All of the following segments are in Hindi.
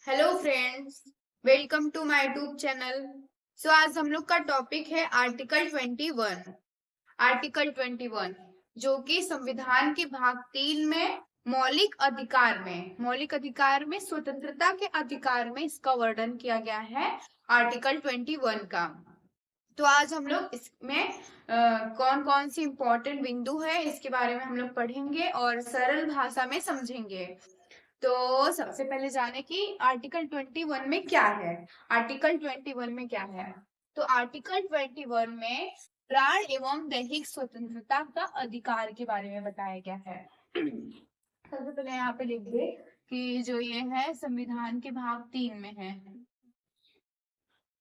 Hello friends, welcome to my YouTube channel. So आज हम लोग का टॉपिक है आर्टिकल 21। आर्टिकल 21 जो कि संविधान के भाग 3 में मौलिक अधिकार में स्वतंत्रता के अधिकार में इसका वर्णन किया गया है आर्टिकल 21 का। तो आज हम लोग इसमें कौन कौन सी इंपॉर्टेंट बिंदु है इसके बारे में हम लोग पढ़ेंगे और सरल भाषा में समझेंगे। तो सबसे पहले जाने की आर्टिकल 21 में क्या है। आर्टिकल 21 में क्या है? तो आर्टिकल 21 में प्राण एवं दैहिक स्वतंत्रता का अधिकार के बारे में बताया गया है। सबसे पहले यहाँ पे लिख दे कि जो ये है संविधान के भाग 3 में है।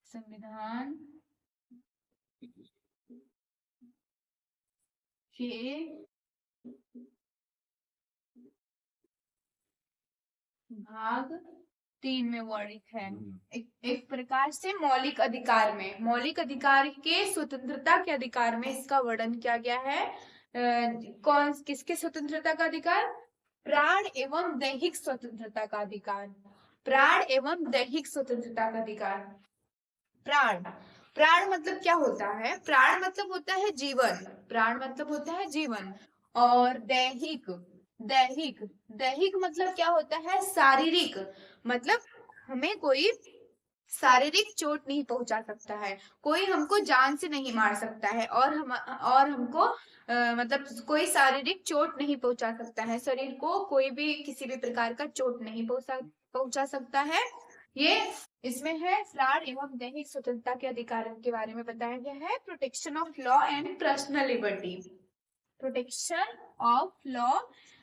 संविधान के भाग 3 में वर्णित है। एक प्रकार से मौलिक अधिकार के स्वतंत्रता के अधिकार में इसका वर्णन किया गया है। कौन किसके स्वतंत्रता का अधिकार? प्राण एवं दैहिक स्वतंत्रता का अधिकार। प्राण एवं दैहिक स्वतंत्रता का अधिकार। प्राण प्राण मतलब क्या होता है? प्राण मतलब होता है जीवन। प्राण मतलब होता है जीवन। और दैहिक दैहिक दैहिक मतलब क्या होता है? शारीरिक। मतलब हमें कोई शारीरिक चोट नहीं पहुंचा सकता है, कोई हमको जान से नहीं मार सकता है और हमको मतलब कोई शारीरिक चोट नहीं पहुंचा सकता है। शरीर को कोई भी किसी भी प्रकार का चोट नहीं पहुंचा सकता है। ये इसमें है प्राण एवं दैहिक स्वतंत्रता के अधिकार के बारे में बताया गया है। Protection of law and personal liberty. Protection of law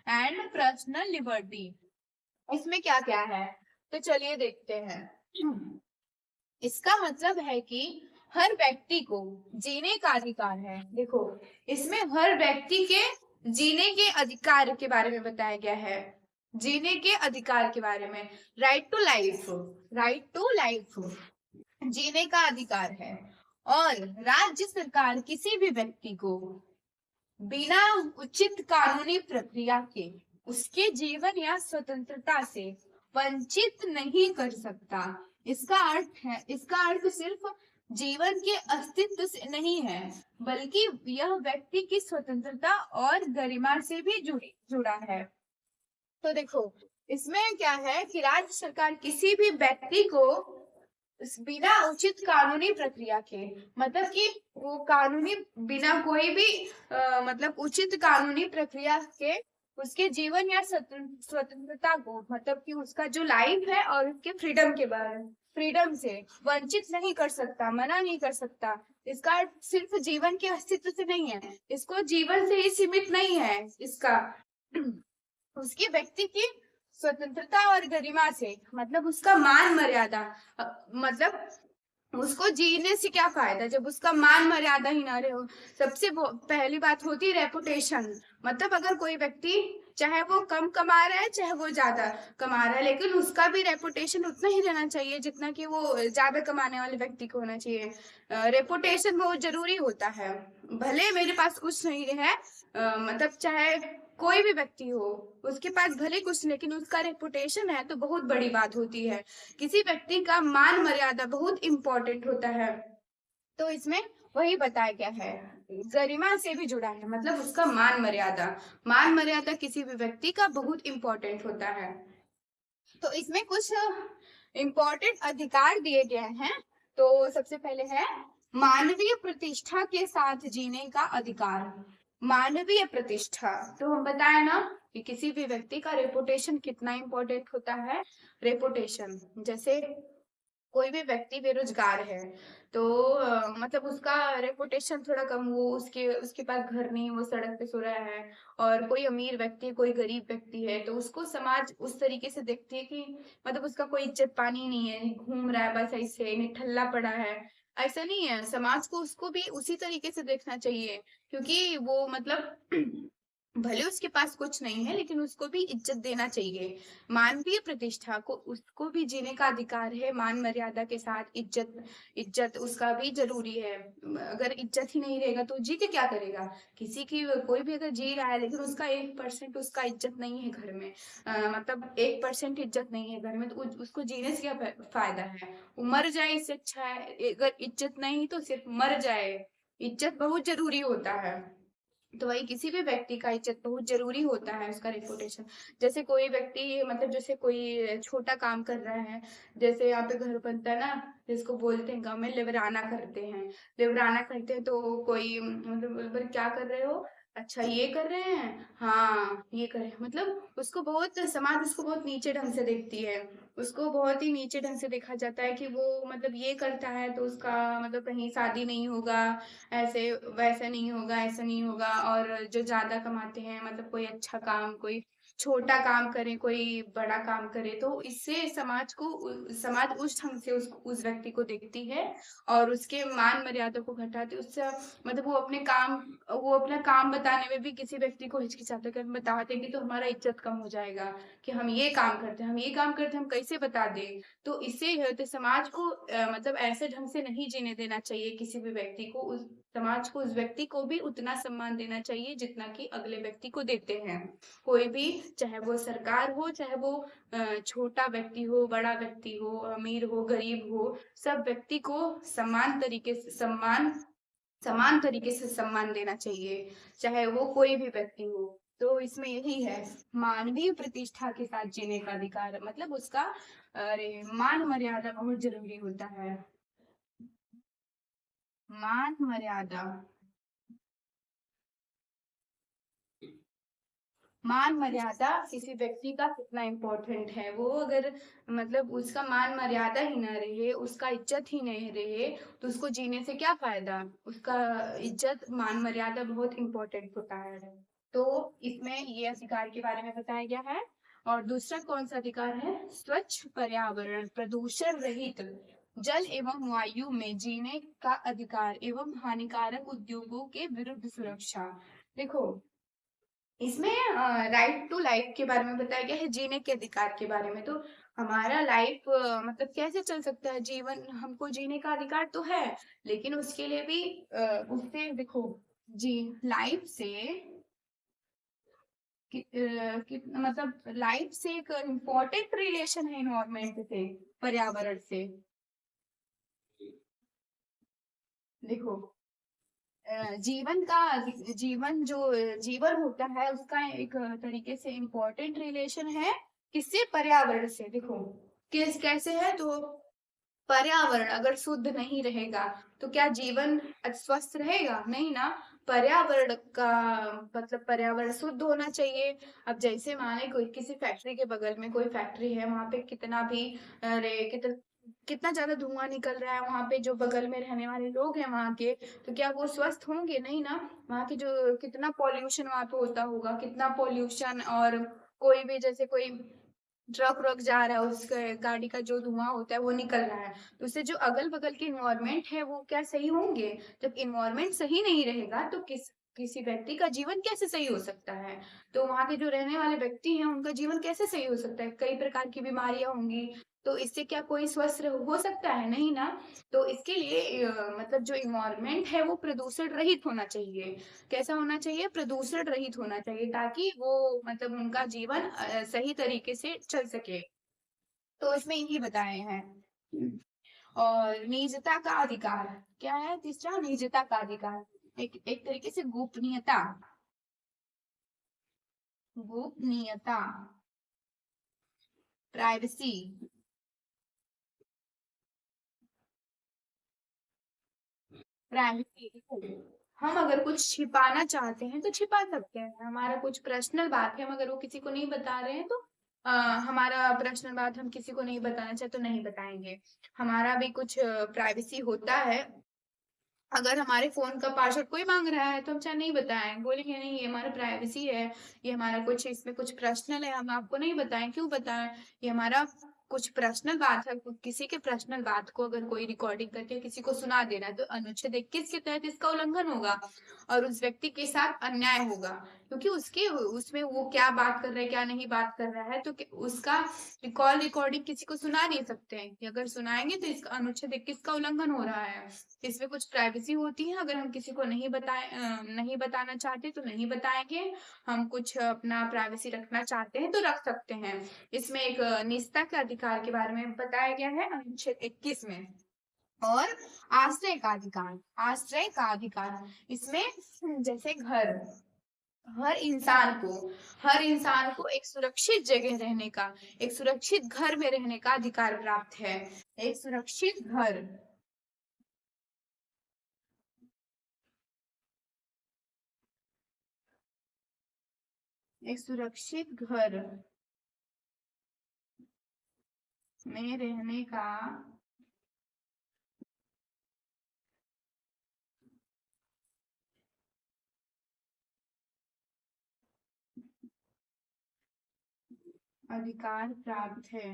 and personal liberty, इसमें क्या क्या है? तो चलिए देखते हैं। इसका मतलब है कि हर व्यक्ति को जीने का अधिकार है। देखो, इसमें हर व्यक्ति के जीने के अधिकार के बारे में बताया गया है। जीने के अधिकार के बारे में, right to life, right to life, जीने का अधिकार है। और राज्य सरकार किसी भी व्यक्ति को बिना उचित कानूनी प्रक्रिया के उसके जीवन या स्वतंत्रता से वंचित नहीं कर सकता। इसका अर्थ सिर्फ जीवन के अस्तित्व से नहीं है, बल्कि यह व्यक्ति की स्वतंत्रता और गरिमा से भी जुड़ा है। तो देखो, इसमें क्या है कि राज्य सरकार किसी भी व्यक्ति को बिना उचित कानूनी प्रक्रिया के, मतलब कि वो कानूनी बिना कोई भी मतलब उचित कानूनी प्रक्रिया के उसके जीवन या स्वतंत्रता को, मतलब कि उसका जो लाइफ है और उसके फ्रीडम से वंचित नहीं कर सकता, मना नहीं कर सकता। इसका सिर्फ जीवन के अस्तित्व से नहीं है, इसको जीवन से ही सीमित नहीं है। इसका उसकी व्यक्ति की स्वतंत्रता और गरिमा से, मतलब उसका मान मर्यादा, मतलब उसको जीने से क्या फायदा जब उसका मान मर्यादा ही ना रहे। सबसे पहली बात होती है रेपुटेशन। मतलब अगर कोई व्यक्ति, चाहे वो कम कमा रहा है चाहे वो ज्यादा कमा रहा है, लेकिन उसका भी रेपुटेशन उतना ही रहना चाहिए जितना कि वो ज्यादा कमाने वाले व्यक्ति को होना चाहिए। रेपुटेशन बहुत जरूरी होता है। भले मेरे पास कुछ नहीं है, मतलब चाहे कोई भी व्यक्ति हो, उसके पास भले कुछ, लेकिन उसका रेपुटेशन है तो बहुत बड़ी बात होती है। किसी व्यक्ति का मान मर्यादा बहुत इंपॉर्टेंट होता है। तो इसमें वही बताया गया है, गरिमा से भी जुड़ा है, मतलब उसका मान मर्यादा किसी भी व्यक्ति का बहुत इंपॉर्टेंट होता है। तो इसमें कुछ इंपॉर्टेंट अधिकार दिए गए हैं। तो सबसे पहले है मानवीय प्रतिष्ठा के साथ जीने का अधिकार। मानवीय प्रतिष्ठा, तो हम बताए ना कि किसी भी व्यक्ति का रेपुटेशन कितना इंपॉर्टेंट होता है। रेपुटेशन, जैसे कोई भी व्यक्ति बेरोजगार है तो मतलब उसका रेपुटेशन थोड़ा कम, वो उसके उसके पास घर नहीं, वो सड़क पे सो रहा है। और कोई अमीर व्यक्ति, कोई गरीब व्यक्ति है तो उसको समाज उस तरीके से देखती है कि मतलब उसका कोई इज्जत पानी नहीं है, घूम रहा है बस ऐसे निठल्ला पड़ा है। ऐसा नहीं है, समाज को उसको भी उसी तरीके से देखना चाहिए, क्योंकि वो मतलब भले उसके पास कुछ नहीं है लेकिन उसको भी इज्जत देना चाहिए। मानवीय प्रतिष्ठा को उसको भी जीने का अधिकार है, मान मर्यादा के साथ इज्जत इज्जत उसका भी जरूरी है। अगर इज्जत ही नहीं रहेगा तो जी के क्या करेगा? किसी की कोई भी अगर जी रहा है लेकिन उसका 1% उसका इज्जत नहीं है घर में, मतलब 1% इज्जत नहीं है घर में, तो उसको जीने से क्या फायदा है? वो मर जाए इससे अच्छा है। अगर इज्जत नहीं तो सिर्फ मर जाए। इज्जत बहुत जरूरी होता है। तो वही किसी भी व्यक्ति का इज्जत बहुत जरूरी होता है, उसका रेपुटेशन। जैसे कोई व्यक्ति, मतलब जैसे कोई छोटा काम कर रहा है, जैसे यहाँ पे घर बनता है ना, जिसको बोलते हैं गाँव में लेवराना करते हैं। लेवराना करते हैं तो कोई मतलब बोले, क्या कर रहे हो? अच्छा ये कर रहे हैं, हाँ ये कर रहे हैं, मतलब उसको बहुत, समाज उसको बहुत नीचे ढंग से देखती है। उसको बहुत ही नीचे ढंग से देखा जाता है कि वो मतलब ये करता है तो उसका मतलब कहीं शादी नहीं होगा, ऐसे वैसे नहीं होगा, ऐसा नहीं होगा। और जो ज्यादा कमाते हैं, मतलब कोई अच्छा काम, कोई छोटा काम करे, कोई बड़ा काम करे, तो इससे समाज उस ढंग से उस व्यक्ति को देखती है और उसके मान मर्यादा को घटाती है। उससे मतलब वो अपना काम बताने में भी किसी व्यक्ति को हिचकिचाते कर बता देंगे तो हमारा इज्जत कम हो जाएगा कि हम ये काम करते हैं, हम ये काम करते हैं, हम कैसे बता दें। तो इससे ये होते समाज को मतलब ऐसे ढंग से नहीं जीने देना चाहिए किसी भी व्यक्ति को। उस समाज को, उस व्यक्ति को भी उतना सम्मान देना चाहिए जितना कि अगले व्यक्ति को देते हैं। कोई भी, चाहे वो सरकार हो, चाहे वो छोटा व्यक्ति हो, बड़ा व्यक्ति हो, अमीर हो, गरीब हो, सब व्यक्ति को समान तरीके से सम्मान देना चाहिए, चाहे वो कोई भी व्यक्ति हो। तो इसमें यही है, मानवीय प्रतिष्ठा के साथ जीने का अधिकार, मतलब उसका अरे मान मर्यादा बहुत जरूरी होता है। मान मर्यादा, मान मर्यादा किसी व्यक्ति का कितना इम्पोर्टेंट है। वो अगर मतलब उसका मान मर्यादा ही ना रहे, उसका इज्जत ही नहीं रहे, तो उसको जीने से क्या फायदा? उसका इज्जत मान मर्यादा बहुत इम्पोर्टेंट होता है। तो इसमें ये अधिकार के बारे में बताया गया है। और दूसरा कौन सा अधिकार है? स्वच्छ पर्यावरण, प्रदूषण रहित जल एवं वायु में जीने का अधिकार एवं हानिकारक उद्योगों के विरुद्ध सुरक्षा। देखो, इसमें राइट टू लाइफ के बारे में बताया गया है, जीने के अधिकार के बारे में। तो हमारा लाइफ मतलब कैसे चल सकता है, जीवन हमको जीने का अधिकार तो है, लेकिन उसके लिए भी उससे देखो, जी लाइफ से मतलब लाइफ से एक इम्पोर्टेंट रिलेशन है इन्वायरमेंट से, पर्यावरण से। देखो, जीवन जो जीवन होता है उसका एक तरीके से इम्पोर्टेंट रिलेशन है किससे? पर्यावरण से। देखो कैसे है, तो पर्यावरण अगर शुद्ध नहीं रहेगा तो क्या जीवन स्वस्थ रहेगा? नहीं ना। पर्यावरण का मतलब पर्यावरण शुद्ध होना चाहिए। अब जैसे माने कोई किसी फैक्ट्री के बगल में कोई फैक्ट्री है, वहां पे कितना भी अरे कितना ज्यादा धुआं निकल रहा है, वहां पे जो बगल में रहने वाले लोग हैं वहां के, तो क्या वो स्वस्थ होंगे? नहीं ना। वहां की जो कितना पॉल्यूशन वहां पे होता होगा, कितना पॉल्यूशन। और कोई भी जैसे कोई ट्रक व्रक जा रहा है, उसके गाड़ी का जो धुआं होता है वो निकल रहा है, तो उससे जो अगल बगल के इन्वायरमेंट है वो क्या सही होंगे? जब इन्वायरमेंट सही नहीं रहेगा तो किसी व्यक्ति का जीवन कैसे सही हो सकता है? तो वहां के जो रहने वाले व्यक्ति हैं उनका जीवन कैसे सही हो सकता है? कई प्रकार की बीमारियां होंगी, तो इससे क्या कोई स्वस्थ हो सकता है? नहीं ना। तो इसके लिए मतलब जो इन्वायरमेंट है वो प्रदूषण रहित होना चाहिए। कैसा होना चाहिए? प्रदूषण रहित होना चाहिए, ताकि वो मतलब उनका जीवन सही तरीके से चल सके। तो इसमें यही बताए हैं। और निजता का अधिकार क्या है? तीसरा, निजता का अधिकार, एक तरीके से गोपनीयता। गोपनीयता, प्राइवेसी। प्राइवेसी, हम अगर कुछ छिपाना चाहते हैं तो छिपा सकते हैं। हमारा कुछ पर्सनल बात है, हम अगर वो किसी को नहीं बता रहे हैं तो हमारा पर्सनल बात हम किसी को नहीं बताना चाहते तो नहीं बताएंगे। हमारा भी कुछ प्राइवेसी होता है। अगर हमारे फोन का पासवर्ड कोई मांग रहा है तो हम चाहे नहीं बताएं, बोलेंगे नहीं ये हमारा प्राइवेसी है, ये हमारा कुछ इसमें कुछ पर्सनल है, हम आपको नहीं बताएं। क्यों बताएं? ये हमारा कुछ पर्सनल बात है। किसी के पर्सनल बात को अगर कोई रिकॉर्डिंग करके किसी को सुना देना है तो अनुच्छेद 21 के तहत इसका उल्लंघन होगा और उस व्यक्ति के साथ अन्याय होगा। क्योंकि उसके उसमें वो क्या बात कर रहा है क्या नहीं बात कर रहा है, तो उसका कॉल रिकॉर्डिंग किसी को सुना नहीं सकते हैं कि अगर सुनाएंगे तो इसका अनुच्छेद 21 का उल्लंघन हो रहा है। इसमें कुछ प्राइवेसी होती है, अगर हम किसी को नहीं बताना चाहते तो नहीं बताएंगे। हम कुछ अपना प्राइवेसी रखना चाहते हैं तो रख सकते हैं। इसमें एक निजता के अधिकार के बारे में बताया गया है अनुच्छेद 21 में। और आश्रय का अधिकार, इसमें जैसे घर, हर इंसान को हर इंसान को एक सुरक्षित जगह रहने का, एक सुरक्षित घर में रहने का अधिकार प्राप्त है। एक सुरक्षित घर, एक सुरक्षित घर में रहने का अधिकार प्राप्त है।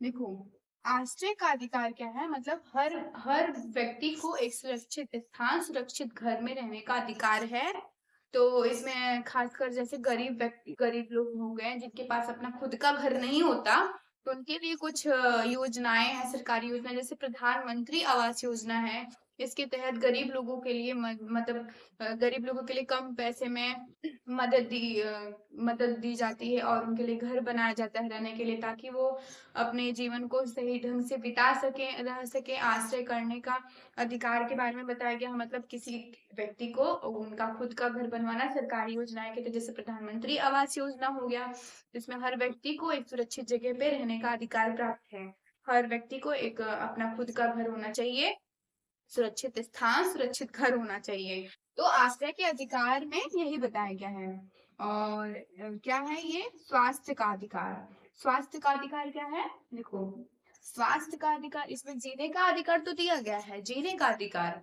देखो, आश्रय का अधिकार क्या है, मतलब हर हर व्यक्ति को एक सुरक्षित स्थान, सुरक्षित घर में रहने का अधिकार है। तो इसमें खासकर जैसे गरीब व्यक्ति, गरीब लोग हो गए जिनके पास अपना खुद का घर नहीं होता, तो उनके लिए कुछ योजनाएं हैं, सरकारी योजना, जैसे प्रधानमंत्री आवास योजना है। इसके तहत गरीब लोगों के लिए मतलब गरीब लोगों के लिए कम पैसे में मदद दी जाती है और उनके लिए घर बनाया जाता है रहने के लिए, ताकि वो अपने जीवन को सही ढंग से बिता सके, रह सके। आश्रय करने का अधिकार के बारे में बताया गया, मतलब किसी व्यक्ति को उनका खुद का घर बनवाना सरकारी योजनाएं के तहत, जैसे प्रधानमंत्री आवास योजना हो गया, जिसमें हर व्यक्ति को एक सुरक्षित जगह पे रहने का अधिकार प्राप्त है। हर व्यक्ति को एक अपना खुद का घर होना चाहिए, सुरक्षित स्थान, सुरक्षित घर होना चाहिए। तो आश्रय के अधिकार में यही बताया गया है। और क्या है ये, स्वास्थ्य का अधिकार। स्वास्थ्य का अधिकार क्या है, देखो, स्वास्थ्य का अधिकार, इसमें जीने का अधिकार तो दिया गया है, जीने का अधिकार,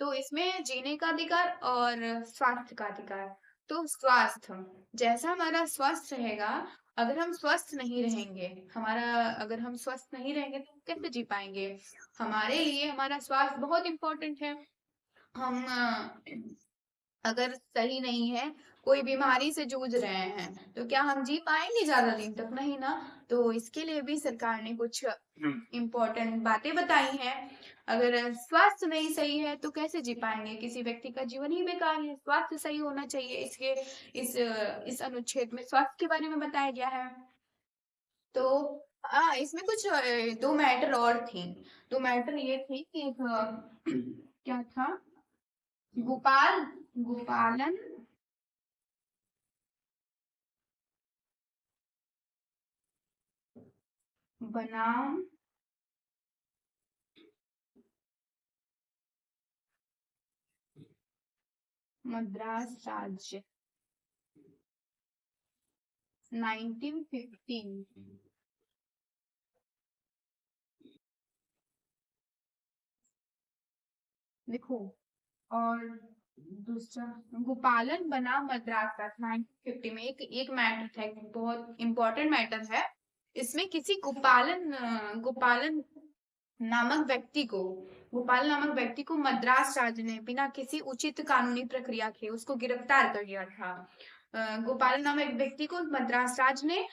तो इसमें जीने का अधिकार और स्वास्थ्य का अधिकार। तो स्वास्थ्य, जैसा हमारा स्वास्थ्य रहेगा, अगर हम स्वस्थ नहीं रहेंगे, अगर हम स्वस्थ नहीं रहेंगे तो हम कैसे जी पाएंगे। हमारे लिए हमारा स्वास्थ्य बहुत इंपॉर्टेंट है। हम अगर सही नहीं है, कोई बीमारी से जूझ रहे हैं, तो क्या हम जी पाएंगे ज्यादा दिन तक, नहीं ना। तो इसके लिए भी सरकार ने कुछ इम्पोर्टेंट बातें बताई हैं। अगर स्वास्थ्य नहीं सही है तो कैसे जी पाएंगे, किसी व्यक्ति का जीवन ही बेकार है। स्वास्थ्य सही होना चाहिए, इसके इस अनुच्छेद में स्वास्थ्य के बारे में बताया गया है। तो इसमें कुछ दो मैटर और थी। दो मैटर ये थी कि एक क्या था, गोपाल गोपालन बनाम मद्रास राज्य 1915। देखो, और दूसरा गोपालन बनाम मद्रास राज्य 1950 में एक मैटर था, एक बहुत इंपॉर्टेंट मैटर है। इसमें किसी गोपालन नामक व्यक्ति को गोपाल नामक व्यक्ति को मद्रास राज्य ने बिना किसी उचित कानूनी प्रक्रिया के उसको गिरफ्तार कर लिया था। गोपाल नामक व्यक्ति को मद्रास राज्य ने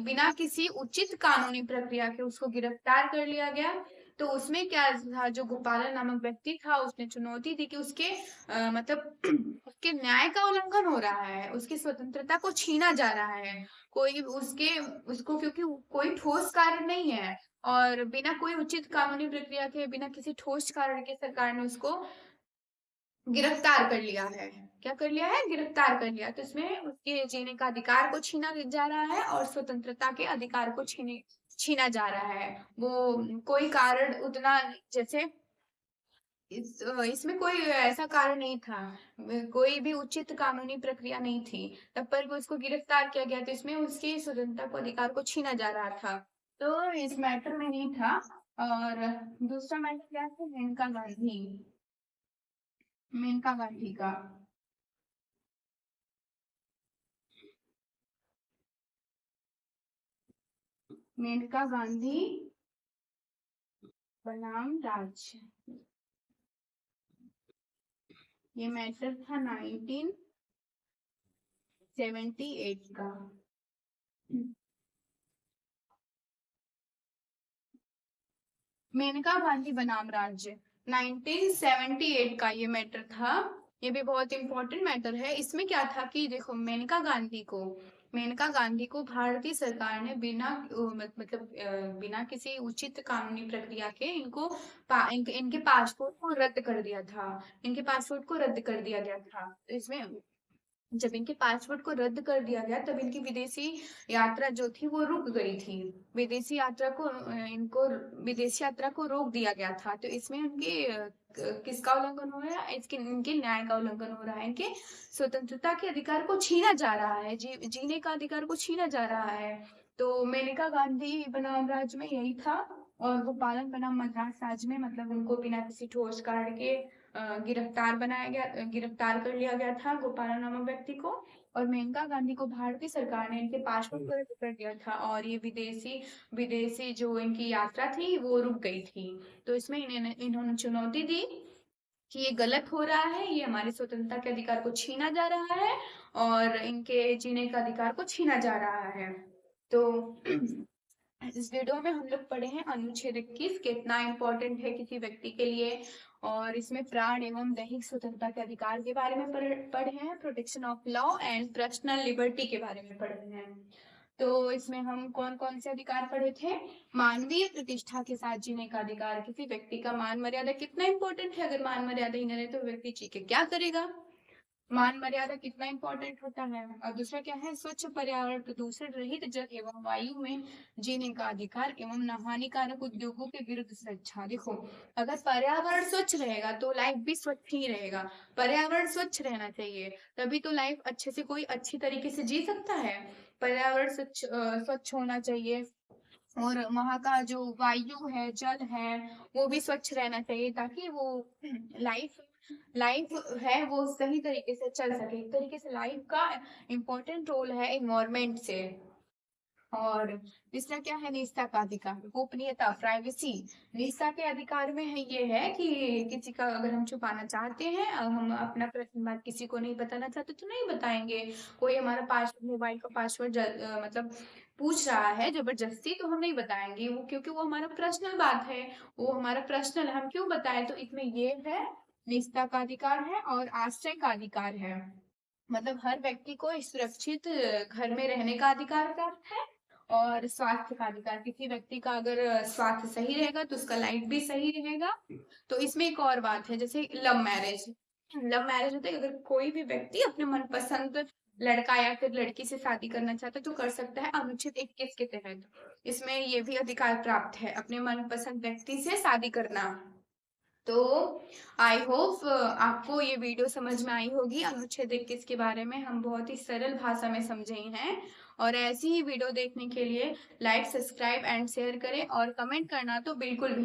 बिना किसी उचित कानूनी प्रक्रिया के उसको गिरफ्तार कर लिया गया। तो उसमें क्या था, जो गोपाल नामक व्यक्ति था उसने चुनौती दी कि उसके मतलब उसके न्याय का उल्लंघन हो रहा है, उसकी स्वतंत्रता को छीना जा रहा है। कोई उसको क्योंकि कोई ठोस कारण नहीं है, और बिना कोई उचित कानूनी प्रक्रिया के, बिना किसी ठोस कारण के सरकार ने उसको गिरफ्तार कर लिया है। क्या कर लिया है, गिरफ्तार कर लिया। तो इसमें उसके जीने का अधिकार को छीना जा रहा है और स्वतंत्रता के अधिकार को छीना जा रहा है। वो कोई कारण उतना, जैसे इसमें कोई ऐसा कारण नहीं था, कोई भी उचित कानूनी प्रक्रिया नहीं थी, तब पर भी उसको गिरफ्तार किया गया। तो इसमें उसकी स्वतंत्रता को, अधिकार को छीना जा रहा था। तो इस मैटर में नहीं था। और दूसरा मैटर क्या था, मेनका गांधी का मेनका गांधी बनाम राज्य ये मैटर था 1978 का। मेनका गांधी बनाम राज्य 1978 का ये मैटर था। ये भी बहुत इंपॉर्टेंट मैटर है। इसमें क्या था कि देखो, मेनका गांधी को भारतीय सरकार ने बिना बिना किसी उचित कानूनी प्रक्रिया के इनके पासपोर्ट को रद्द कर दिया था। इनके पासपोर्ट को रद्द कर दिया गया था। तो इसमें जब इनके पासपोर्ट को रद्द कर दिया गया, तब इनकी विदेशी यात्रा जो थी वो रुक गई थी। विदेशी यात्रा को इनको विदेशी यात्रा को रोक दिया गया था। तो इसमें उनके किसका उल्लंघन हो रहा है? इसके इनके न्याय का उल्लंघन हो रहा है। इनके स्वतंत्रता के अधिकार को छीना जा रहा है, जीने का अधिकार को छीना जा रहा है। तो मेनका गांधी बनाम राज्य में यही था। और गोपालन बनाम मद्रास राज्य में मतलब उनको बिना किसी ठोस कारण के गिरफ्तार कर लिया गया था, गोपाला नामक व्यक्ति को। और मेनका गांधी को भारतीय सरकार ने इनके पासपोर्ट को रद्द कर दिया था, और ये विदेशी विदेशी जो इनकी यात्रा थी वो रुक गई थी। तो इसमें इन्होंने चुनौती दी कि ये गलत हो रहा है, ये हमारी स्वतंत्रता के अधिकार को छीना जा रहा है और इनके जीने का अधिकार को छीना जा रहा है। तो इस वीडियो में हम लोग पढ़े हैं अनुच्छेद 21 कितना इम्पोर्टेंट है किसी व्यक्ति के लिए, और इसमें प्राण एवं दैहिक स्वतंत्रता के अधिकार के बारे में पढ़े हैं, protection of law and personal liberty के बारे में पढ़े हैं। तो इसमें हम कौन कौन से अधिकार पढ़े थे? मानवीय प्रतिष्ठा के साथ जीने का अधिकार। किसी व्यक्ति का मान मर्यादा कितना इंपॉर्टेंट है। अगर मान मर्यादा ही न रहे तो व्यक्ति जी के क्या करेगा? मान मर्यादा कितना इंपॉर्टेंट होता है। और दूसरा क्या है? स्वच्छ पर्यावरण, प्रदूषण रहित जल एवं वायु में जीने का अधिकार एवं न हानिकारक उद्योगों के विरुद्ध सुरक्षा। देखो, अगर पर्यावरण स्वच्छ रहेगा तो लाइफ भी स्वच्छ ही रहेगा। पर्यावरण स्वच्छ रहना चाहिए, तभी तो लाइफ अच्छे से कोई अच्छी तरीके से जी सकता है। पर्यावरण स्वच्छ होना चाहिए, और वहाँ का जो वायु है, जल है, वो भी स्वच्छ रहना चाहिए, ताकि वो लाइफ लाइफ है वो सही तरीके से चल सके। एक तरीके से लाइफ का इम्पोर्टेंट रोल है इन्वायरमेंट से। और तीसरा क्या है? निजता का अधिकार, गोपनीयता, प्राइवेसी। निजता के अधिकार में है ये है कि किसी का अगर हम छुपाना चाहते हैं, हम अपना पर्सनल बात किसी को नहीं बताना चाहते तो नहीं बताएंगे। कोई हमारा पासवर्ड, मोबाइल का पासवर्ड मतलब पूछ रहा है जबरदस्ती, तो हम नहीं बताएंगे वो, क्योंकि वो हमारा पर्सनल बात है, वो हमारा पर्सनल, हम क्यों बताएं। तो इसमें ये है, निजता का अधिकार है। और आश्रय का अधिकार है, मतलब हर व्यक्ति को सुरक्षित घर में रहने का अधिकार प्राप्त है। और स्वास्थ्य का अधिकार, किसी व्यक्ति का अगर स्वास्थ्य सही रहेगा तो उसका लाइफ भी सही रहेगा। तो इसमें एक और बात है, जैसे लव मैरिज होता है। अगर कोई भी व्यक्ति अपने मनपसंद लड़का या फिर लड़की से शादी करना चाहता है तो कर सकता है, अनुच्छेद 21 के तहत। इसमें ये भी अधिकार प्राप्त है, अपने मनपसंद व्यक्ति से शादी करना। तो आई होप आपको ये वीडियो समझ में आई होगी। अनुच्छेद 21 के बारे में हम बहुत ही सरल भाषा में समझे हैं। और ऐसी ही वीडियो देखने के लिए लाइक, सब्सक्राइब एंड शेयर करें, और कमेंट करना तो बिल्कुल भी